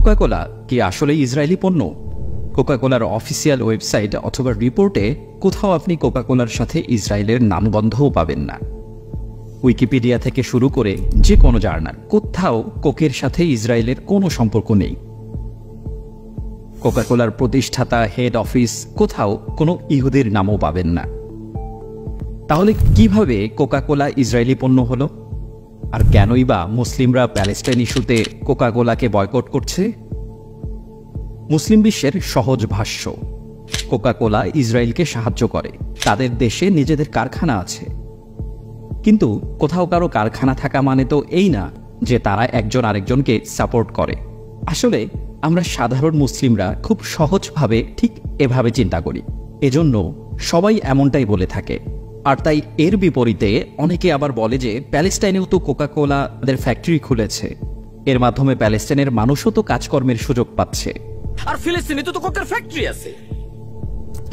Coca Cola কি আসলেই Israeli পণ্য? কোকাকোলার অফিসিয়াল ওয়েবসাইট অথবা রিপোর্টে কোথাও আপনি কোকাকোলার সাথে ইসরায়েলের নামগন্ধও পাবেন না। উইকিপিডিয়া থেকে শুরু করে যে কোনো জার্নাল, কোথাও কোকের সাথে ইসরায়েলের কোনো সম্পর্ক নেই। কোকাকোলার প্রতিষ্ঠাতা হেড অফিস, কোথাও কোনো ইহুদির নামও পাবেন না। তাহলে কিভাবে কোকাকোলা ইসরায়েলি পণ্য হলো? আর কেনই বা মুসলিমরা প্যালেস্টাইন ইস্যুতে কোকাকোলাকে বয়কট করছে? মুসলিম বিশ্বের সহজ ভাষ্য, কোকাকোলা ইসরায়েলকে সাহায্য করে, তাদের দেশে নিজেদের কারখানা আছে। কিন্তু কোথাও কারো কারখানা থাকা মানে তো এই না যে তারা একজন আরেকজনকে সাপোর্ট করে। আসলে আমরা সাধারণ মুসলিমরা খুব সহজভাবে ঠিক এভাবে চিন্তা করি, এজন্য সবাই এমনটাই বলে থাকে। আর তাই এর বিপরীতে অনেকে আবার বলে যে প্যালেস্টাইনেও তো কোকাকোলাদের ফ্যাক্টরি খুলেছে, এর মাধ্যমে প্যালেস্টাইনের মানুষও তো কাজকর্মের সুযোগ পাচ্ছে, আর ফিলিস্তিনে তো কোকার ফ্যাক্টরি আছে।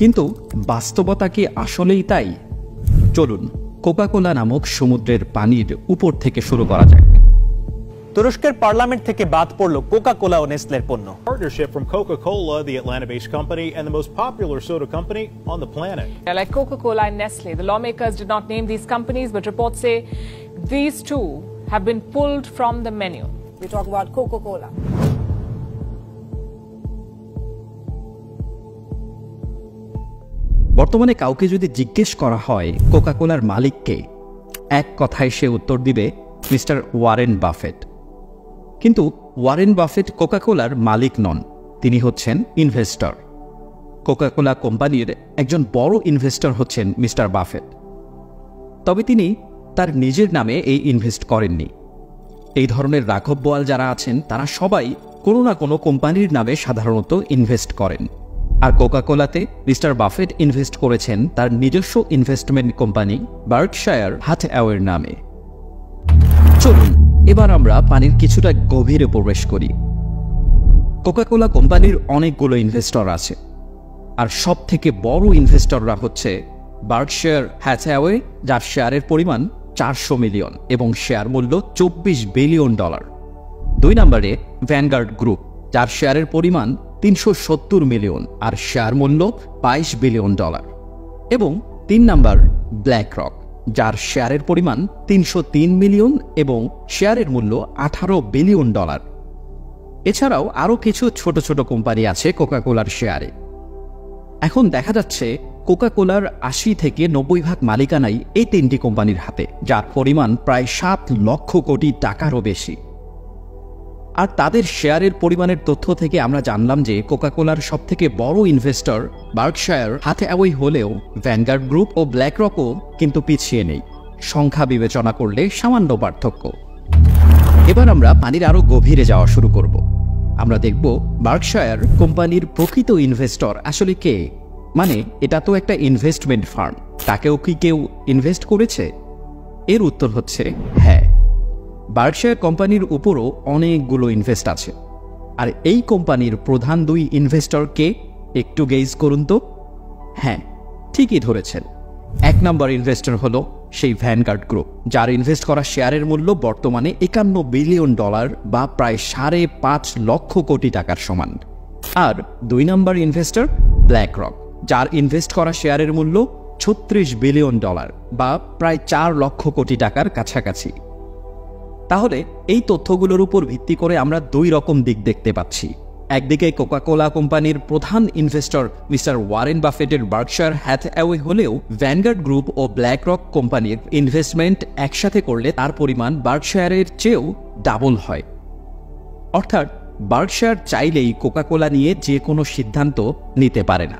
কিন্তু বাস্তবতা কি আসলেই তাই? চলুন কোকাকোলা নামক সমুদ্রের পানির উপর থেকে শুরু করা যাক। তুরস্কের পার্লামেন্ট থেকে বাদ পড়ল কোকাকোলা ও নেসলের পণ্য। Partnership from Coca-Cola, the Atlanta-based company, and the most popular soda company on the planet. Like Coca-Cola and Nestle, the lawmakers did not name these companies, but reports say these two have been pulled from the menu. We talk about Coca-Cola. বর্তমানে কাউকে যদি জিজ্ঞেস করা হয় কোকাকোলার মালিককে, এক কথায় সে উত্তর দিবে মিস্টার ওয়ারেন বাফেট। কিন্তু ওয়ারেন বাফেট কোকাকোলার মালিক নন, তিনি হচ্ছেন ইনভেস্টর। কোকাকোলা কোম্পানির একজন বড় ইনভেস্টর হচ্ছেন মিস্টার বাফেট। তবে তিনি তার নিজের নামে এই ইনভেস্ট করেননি। এই ধরনের রাঘব বোয়াল যারা আছেন তারা সবাই কোনো না কোনো কোম্পানির নামে সাধারণত ইনভেস্ট করেন। আর কোকাকোলাতে মিস্টার বাফেট ইনভেস্ট করেছেন তার নিজস্ব ইনভেস্টমেন্ট কোম্পানি বার্কশায়ার হ্যাথওয়ের নামে। চলুন এবার আমরা পানির কিছুটা গভীরে প্রবেশ করি। কোকাকোলা কোম্পানির অনেকগুলো ইনভেস্টর আছে, আর সব থেকে বড় ইনভেস্টররা হচ্ছে বার্কশায়ার হ্যাথওয়ে, যার শেয়ারের পরিমাণ 400 মিলিয়ন এবং শেয়ার মূল্য $24 বিলিয়ন। 2 নম্বরে ভ্যানগার্ড গ্রুপ, যার শেয়ারের পরিমাণ 370 মিলিয়ন আর শেয়ার মূল্য $22 বিলিয়ন। এবং 3 নম্বর ব্ল্যাক রক, যার শেয়ারের পরিমাণ 303 মিলিয়ন এবং শেয়ারের মূল্য $18 বিলিয়ন। এছাড়াও আরও কিছু ছোট ছোট কোম্পানি আছে কোকাকোলার শেয়ারে। এখন দেখা যাচ্ছে কোকাকোলার 80 থেকে 90% মালিকানাই এই 3টি কোম্পানির হাতে, যার পরিমাণ প্রায় 7 লক্ষ কোটি টাকারও বেশি। আর তাদের শেয়ারের পরিমাণের তথ্য থেকে আমরা জানলাম যে কোকাকোলার সবথেকে বড় ইনভেস্টর বার্কশায়ার হ্যাথওয়ে হলেও ভ্যানগার্ড গ্রুপ ও ব্ল্যাক রকও কিন্তু পিছিয়ে নেই, সংখ্যা বিবেচনা করলে সামান্য পার্থক্য। এবার আমরা পানির আরও গভীরে যাওয়া শুরু করব। আমরা দেখব বার্কশায়ার কোম্পানির প্রকৃত ইনভেস্টর আসলে কে। মানে এটা তো একটা ইনভেস্টমেন্ট ফার্ম, তাকেও কি কেউ ইনভেস্ট করেছে? এর উত্তর হচ্ছে হ্যাঁ। বার্কশায়ার কোম্পানির উপরও অনেকগুলো ইনভেস্ট আছে। আর এই কোম্পানির প্রধান 2 ইনভেস্টর কে, একটু গেজ করুন তো। হ্যাঁ, ঠিকই ধরেছেন। 1 নম্বর ইনভেস্টর হলো সেই ভ্যানগার্ড গ্রুপ, যার ইনভেস্ট করা শেয়ারের মূল্য বর্তমানে $51 বিলিয়ন বা প্রায় 5.5 লক্ষ কোটি টাকার সমান। আর 2 নম্বর ইনভেস্টর ব্ল্যাক রক, যার ইনভেস্ট করা শেয়ারের মূল্য $36 বিলিয়ন বা প্রায় 4 লক্ষ কোটি টাকার কাছাকাছি। তাহলে এই তথ্যগুলোর উপর ভিত্তি করে আমরা 2 রকম দিক দেখতে পাচ্ছি। একদিকে কোকাকোলা কোম্পানির প্রধান ইনভেস্টর মিস্টার ওয়ারেন বাফেটের বার্কশায়ার হ্যাথওয়ে হলেও ভ্যানগার্ড গ্রুপ ও ব্ল্যাক রক কোম্পানির ইনভেস্টমেন্ট একসাথে করলে তার পরিমাণ বার্কশায়ারের চেয়েও ডাবল হয়। অর্থাৎ বার্কশায়ার চাইলেই কোকাকোলা নিয়ে যে কোনো সিদ্ধান্ত নিতে পারে না।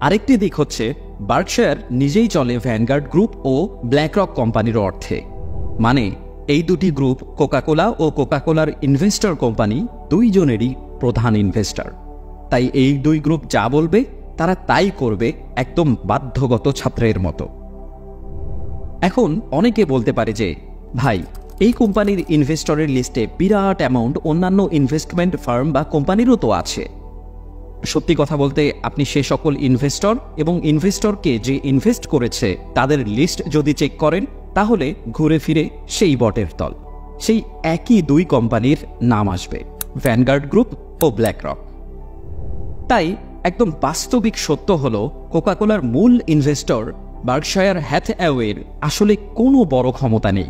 আরেকটি দিক হচ্ছে বার্কশায়ার নিজেই চলে ভ্যানগার্ড গ্রুপ ও ব্ল্যাক রক কোম্পানির অর্থে। মানে এই 2টি গ্রুপ কোকাকোলা ও কোকাকোলার ইনভেস্টর কোম্পানি 2 জনেরই প্রধান ইনভেস্টর। তাই এই 2 গ্রুপ যা বলবে তারা তাই করবে, একদম বাধ্যগত ছাত্রের মতো। এখন অনেকে বলতে পারে যে ভাই, এই কোম্পানির ইনভেস্টরের লিস্টে বিরাট অ্যামাউন্ট অন্যান্য ইনভেস্টমেন্ট ফার্ম বা কোম্পানিরও তো আছে। সত্যি কথা বলতে আপনি সে সকল ইনভেস্টর এবং ইনভেস্টরকে যে ইনভেস্ট করেছে তাদের লিস্ট যদি চেক করেন, তাহলে ঘুরে ফিরে সেই বটের তল, সেই একই 2 কোম্পানির নাম আসবে। ভ্যানগার্ড গ্রুপ ও ব্ল্যাকরক। তাই একদম বাস্তবিক সত্য হল কোকাকোলার মূল ইনভেস্টর বার্কশায়ার হ্যাথওয়ের আসলে কোনো বড় ক্ষমতা নেই,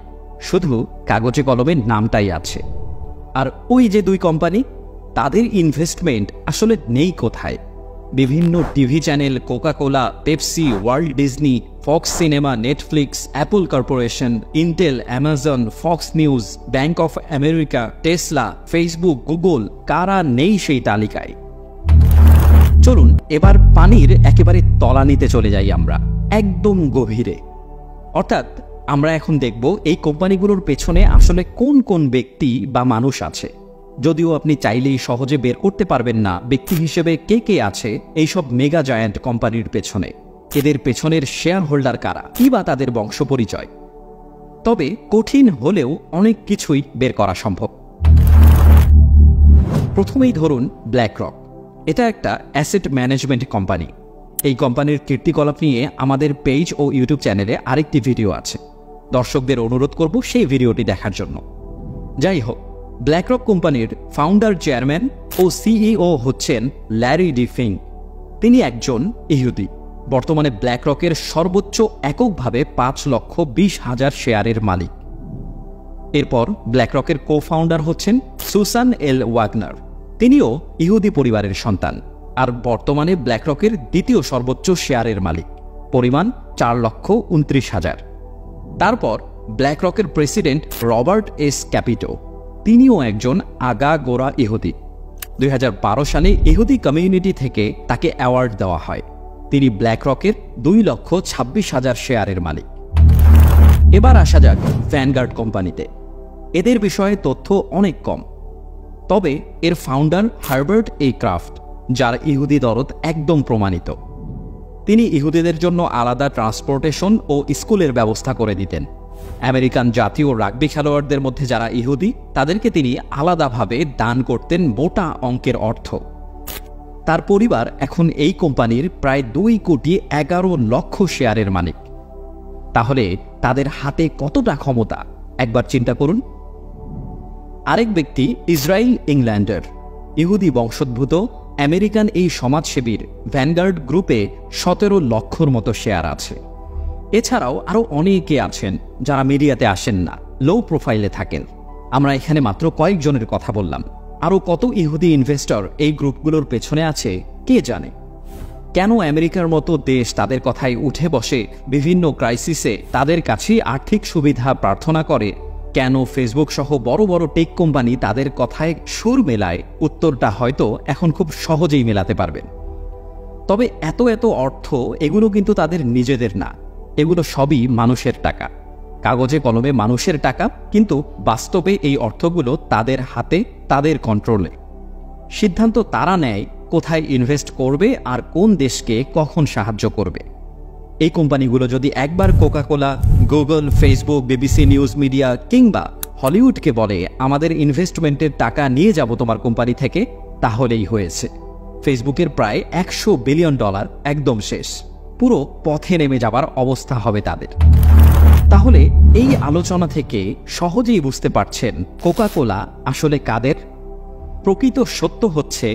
শুধু কাগজে কলমে নামটাই আছে। আর ওই যে দুই কোম্পানি, তাদের ইনভেস্টমেন্ট আসলে নেই কোথায়। বিভিন্ন TV channel, Coca Cola, Pepsi, world Disney, Fox cinema, Netflix, Apple corporation, Intel, Amazon, Fox news, bank of America, Tesla, Facebook, Google, কারা নেই সেই তালিকায়। চলুন এবার পানির একেবারে তলানিতে চলে যাই আমরা, একদম গভীরে। অর্থাৎ আমরা এখন দেখব এই কোম্পানিগুলোর পেছনে আসলে কোন কোন ব্যক্তি বা মানুষ আছে। যদিও আপনি চাইলেই সহজে বের করতে পারবেন না ব্যক্তি হিসেবে কে কে আছে এইসব মেগা জায়ান্ট কোম্পানির পেছনে, এদের পেছনের শেয়ার হোল্ডার কারা, কি বা তাদের বংশ পরিচয়। তবে কঠিন হলেও অনেক কিছুই বের করা সম্ভব। প্রথমেই ধরুন ব্ল্যাকরক। এটা একটা অ্যাসেট ম্যানেজমেন্ট কোম্পানি। এই কোম্পানির কীর্তিকলাপ নিয়ে আমাদের পেজ ও ইউটিউব চ্যানেলে আরেকটি ভিডিও আছে, দর্শকদের অনুরোধ করব সেই ভিডিওটি দেখার জন্য। যাই হোক, ব্ল্যাকরক কোম্পানির ফাউন্ডার, চেয়ারম্যান ও সিইও হচ্ছেন ল্যারি ডি ফিং। তিনি একজন ইহুদি, বর্তমানে ব্ল্যাকরকের সর্বোচ্চ এককভাবে 5,20,000 শেয়ারের মালিক। এরপর ব্ল্যাকরকের কো ফাউন্ডার হচ্ছেন সুসান এল ওয়াগনার। তিনিও ইহুদি পরিবারের সন্তান, আর বর্তমানে ব্ল্যাকরকের দ্বিতীয় সর্বোচ্চ শেয়ারের মালিক, পরিমাণ 4,29,000। তারপর ব্ল্যাকরকের প্রেসিডেন্ট রবার্ট এস ক্যাপিটো, তিনিও একজন আগা গোড়া ইহুদি। 2012 সালে ইহুদি কমিউনিটি থেকে তাকে অ্যাওয়ার্ড দেওয়া হয়। তিনি ব্ল্যাকরকের 2,26,000 শেয়ারের মালিক। এবার আসা যাক ভ্যানগার্ড কোম্পানিতে। এদের বিষয়ে তথ্য অনেক কম, তবে এর ফাউন্ডার হার্বার্ট এ ক্রাফট, যার ইহুদি দরদ একদম প্রমাণিত। তিনি ইহুদিদের জন্য আলাদা ট্রান্সপোর্টেশন ও স্কুলের ব্যবস্থা করে দিতেন। আমেরিকান জাতীয় রাগবি খেলোয়াড়দের মধ্যে যারা ইহুদি, তাদেরকে তিনি আলাদাভাবে দান করতেন মোটা অঙ্কের অর্থ। তার পরিবার এখন এই কোম্পানির প্রায় 2,11,00,000 শেয়ারের মালিক। তাহলে তাদের হাতে কতটা ক্ষমতা একবার চিন্তা করুন। আরেক ব্যক্তি ইসরায়েল ইংল্যান্ডের, ইহুদি বংশোদ্ভূত আমেরিকান এই সমাজসেবীর ভ্যানগার্ড গ্রুপে 17 লক্ষর মতো শেয়ার আছে। এছাড়াও আরও অনেকে আছেন যারা মিডিয়াতে আসেন না, লো প্রোফাইলে থাকেন। আমরা এখানে মাত্র কয়েকজনের কথা বললাম। আরও কত ইহুদি ইনভেস্টর এই গ্রুপগুলোর পেছনে আছে কে জানে। কেন আমেরিকার মতো দেশ তাদের কথায় উঠে বসে বিভিন্ন ক্রাইসিসে তাদের কাছেই আর্থিক সুবিধা প্রার্থনা করে, কেন ফেসবুক সহ বড় বড় টেক কোম্পানি তাদের কথায় সুর মেলায়, উত্তরটা হয়তো এখন খুব সহজেই মেলাতে পারবেন। তবে এত এত অর্থ, এগুলো কিন্তু তাদের নিজেদের না, এগুলো সবই মানুষের টাকা, কাগজে কলমে মানুষের টাকা, কিন্তু বাস্তবে এই অর্থগুলো তাদের হাতে, তাদের কন্ট্রোলে। সিদ্ধান্ত তারা নেয় কোথায় ইনভেস্ট করবে আর কোন দেশকে কখন সাহায্য করবে। এই কোম্পানিগুলো যদি একবার Coca Cola, Google, Facebook, BBC news media কিংবা হলিউডকে বলে আমাদের ইনভেস্টমেন্টের টাকা নিয়ে যাব তোমার কোম্পানি থেকে, তাহলেই হয়েছে। ফেসবুকের প্রায় $100 বিলিয়ন একদম শেষ, পুরো পথে নেমে যাবার অবস্থা হবে তাদের। তাহলে এই আলোচনা থেকে সহজেই বুঝতে পারছেন কোকাকোলা আসলে কাদের। প্রকৃত সত্য হচ্ছে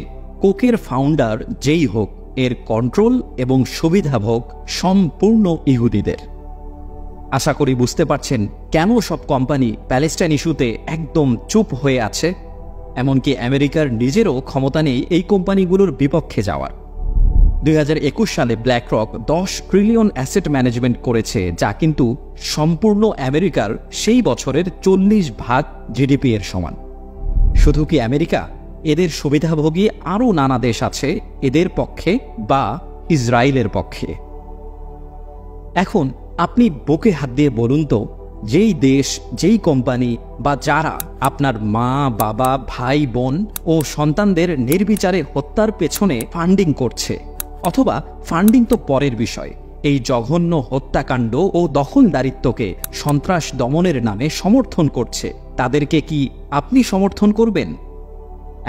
কোকের ফাউন্ডার যেই হোক, এর কন্ট্রোল এবং সুবিধাভোগ সম্পূর্ণ ইহুদিদের। আশা করি বুঝতে পারছেন কেন সব কোম্পানি প্যালেস্টাইন ইস্যুতে একদম চুপ হয়ে আছে। এমনকি আমেরিকার নিজেরও ক্ষমতা নেই এই কোম্পানিগুলোর বিপক্ষে যাওয়ার। 2021 সালে ব্ল্যাকরক 10 ট্রিলিয়ন অ্যাসেট ম্যানেজমেন্ট করেছে, যা কিন্তু সম্পূর্ণ আমেরিকার সেই বছরের 40% জিডিপি এর সমান। শুধু কি আমেরিকা, এদের সুবিধাভোগী আরও নানা দেশ আছে এদের পক্ষে বা ইসরায়েলের পক্ষে। এখন আপনি বুকে হাত দিয়ে বলুন তো, যেই দেশ, যেই কোম্পানি বা যারা আপনার মা, বাবা, ভাই, বোন ও সন্তানদের নির্বিচারে হত্যার পেছনে ফান্ডিং করছে, অথবা ফান্ডিং তো পরের বিষয়, এই জঘন্য হত্যাকাণ্ড ও দখলদারিত্বকে সন্ত্রাস দমনের নামে সমর্থন করছে, তাদেরকে কি আপনি সমর্থন করবেন?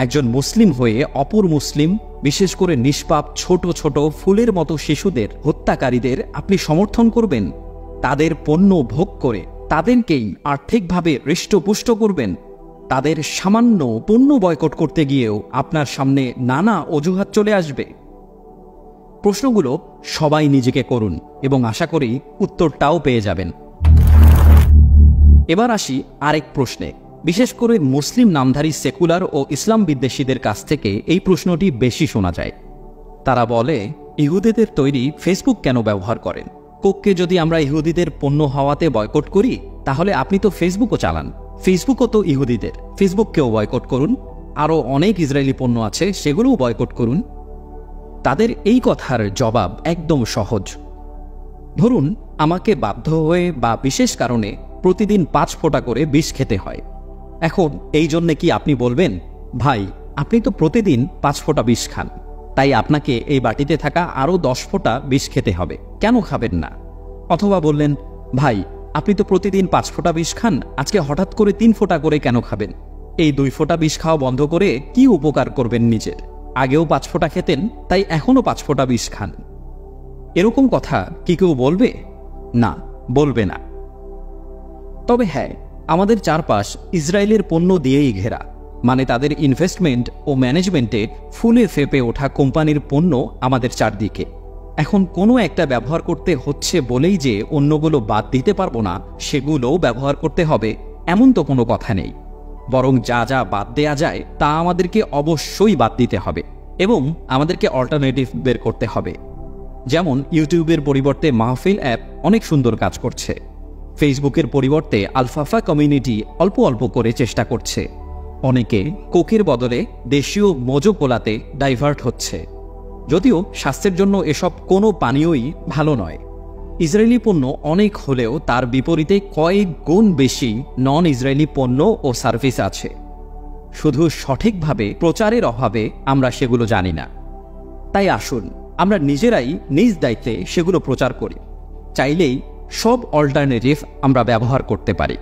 একজন মুসলিম হয়ে অপর মুসলিম, বিশেষ করে নিষ্পাপ ছোট ছোট ফুলের মতো শিশুদের হত্যাকারীদের আপনি সমর্থন করবেন? তাদের পণ্য ভোগ করে তাদেরকেই আর্থিকভাবে হৃষ্টপুষ্ট করবেন? তাদের সামান্য পণ্য বয়কট করতে গিয়েও আপনার সামনে নানা অজুহাত চলে আসবে? প্রশ্নগুলো সবাই নিজেকে করুন এবং আশা করি উত্তরটাও পেয়ে যাবেন। এবার আসি আরেক প্রশ্নে। বিশেষ করে মুসলিম নামধারী সেকুলার ও ইসলাম বিদ্বেষীদের কাছ থেকে এই প্রশ্নটি বেশি শোনা যায়। তারা বলে, ইহুদিদের তৈরি ফেসবুক কেন ব্যবহার করেন? কোককে যদি আমরা ইহুদিদের পণ্য হওয়াতে বয়কট করি, তাহলে আপনি তো ফেসবুকও চালান। ফেসবুকও তো ইহুদিদের, ফেসবুককেও বয়কট করুন। আরও অনেক ইসরায়েলি পণ্য আছে, সেগুলোও বয়কট করুন। তাদের এই কথার জবাব একদম সহজ। ধরুন আমাকে বাধ্য হয়ে বা বিশেষ কারণে প্রতিদিন 5 ফোঁটা করে বিষ খেতে হয়। এখন এই জন্যে কি আপনি বলবেন, ভাই আপনি তো প্রতিদিন 5 ফোঁটা বিষ খান, তাই আপনাকে এই বাটিতে থাকা আরও 10 ফোঁটা বিষ খেতে হবে, কেন খাবেন না? অথবা বললেন, ভাই আপনি তো প্রতিদিন 5 ফোঁটা বিষ খান, আজকে হঠাৎ করে 3 ফোঁটা করে কেন খাবেন? এই 2 ফোঁটা বিষ খাওয়া বন্ধ করে কি উপকার করবেন নিজের? আগেও 5 ফোঁটা খেতেন, তাই এখনও 5 ফোঁটা বিষ খান। এরকম কথা কি কেউ বলবে? না, বলবে না। তবে হ্যাঁ, আমাদের চারপাশ ইসরায়েলের পণ্য দিয়েই ঘেরা, মানে তাদের ইনভেস্টমেন্ট ও ম্যানেজমেন্টে ফুলে ফেপে ওঠা কোম্পানির পণ্য আমাদের চারদিকে। এখন কোনো একটা ব্যবহার করতে হচ্ছে বলেই যে অন্যগুলো বাদ দিতে পারবো না, সেগুলোও ব্যবহার করতে হবে এমন তো কোনো কথা নেই। বরং যা যা বাদ দেয়া যায় তা আমাদেরকে অবশ্যই বাদ দিতে হবে এবং আমাদেরকে অল্টারনেটিভ বের করতে হবে। যেমন ইউটিউবের পরিবর্তে মাহফিল অ্যাপ অনেক সুন্দর কাজ করছে। ফেসবুকের পরিবর্তে আলফাফা কমিউনিটি অল্প অল্প করে চেষ্টা করছে। অনেকে কোকের বদলে দেশীয় মোজো কোলাতে ডাইভার্ট হচ্ছে। যদিও স্বাস্থ্যের জন্য এসব কোনো পানীয়ই ভালো নয়। ইসরায়েলি পণ্য অনেক হলেও তার বিপরীতে কয়েক গুণ বেশি নন ইসরায়েলি পণ্য ও সার্ভিস আছে। শুধু সঠিকভাবে প্রচারের অভাবে আমরা সেগুলো জানি না। তাই আসুন আমরা নিজেরাই নিজ দায়িত্বে সেগুলো প্রচার করি। চাইলেই সব অল্টারনেটিভ আমরা ব্যবহার করতে পারি।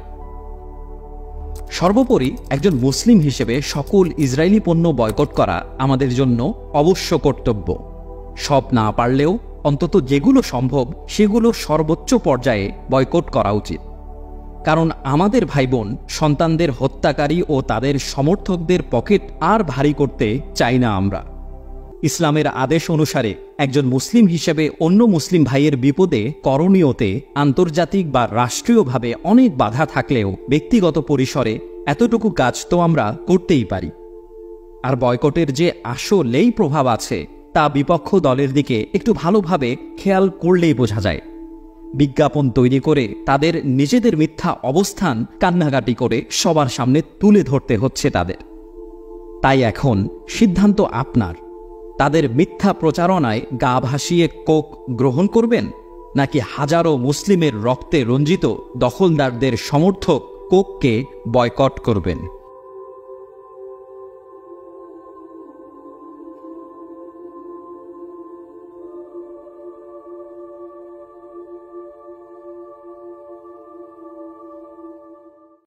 সর্বোপরি একজন মুসলিম হিসেবে সকল ইসরায়েলি পণ্য বয়কট করা আমাদের জন্য অবশ্য কর্তব্য। সব না পারলেও অন্তত যেগুলো সম্ভব সেগুলো সর্বোচ্চ পর্যায়ে বয়কট করা উচিত। কারণ আমাদের ভাই বোন সন্তানদের হত্যাকারী ও তাদের সমর্থকদের পকেট আর ভারী করতে চাই না আমরা। ইসলামের আদেশ অনুসারে একজন মুসলিম হিসেবে অন্য মুসলিম ভাইয়ের বিপদে করণীয়তে আন্তর্জাতিক বা রাষ্ট্রীয়ভাবে অনেক বাধা থাকলেও ব্যক্তিগত পরিসরে এতটুকু কাজ তো আমরা করতেই পারি। আর বয়কটের যে আসলেই প্রভাব আছে তা বিপক্ষ দলের দিকে একটু ভালোভাবে খেয়াল করলেই বোঝা যায়। বিজ্ঞাপন তৈরি করে তাদের নিজেদের মিথ্যা অবস্থান কান্নাকাটি করে সবার সামনে তুলে ধরতে হচ্ছে তাদের। তাই এখন সিদ্ধান্ত আপনার। তাদের মিথ্যা প্রচারণায় গা ভাসিয়ে কোক গ্রহণ করবেন, নাকি হাজারো মুসলিমের রক্তে রঞ্জিত দখলদারদের সমর্থক কোককে বয়কট করবেন?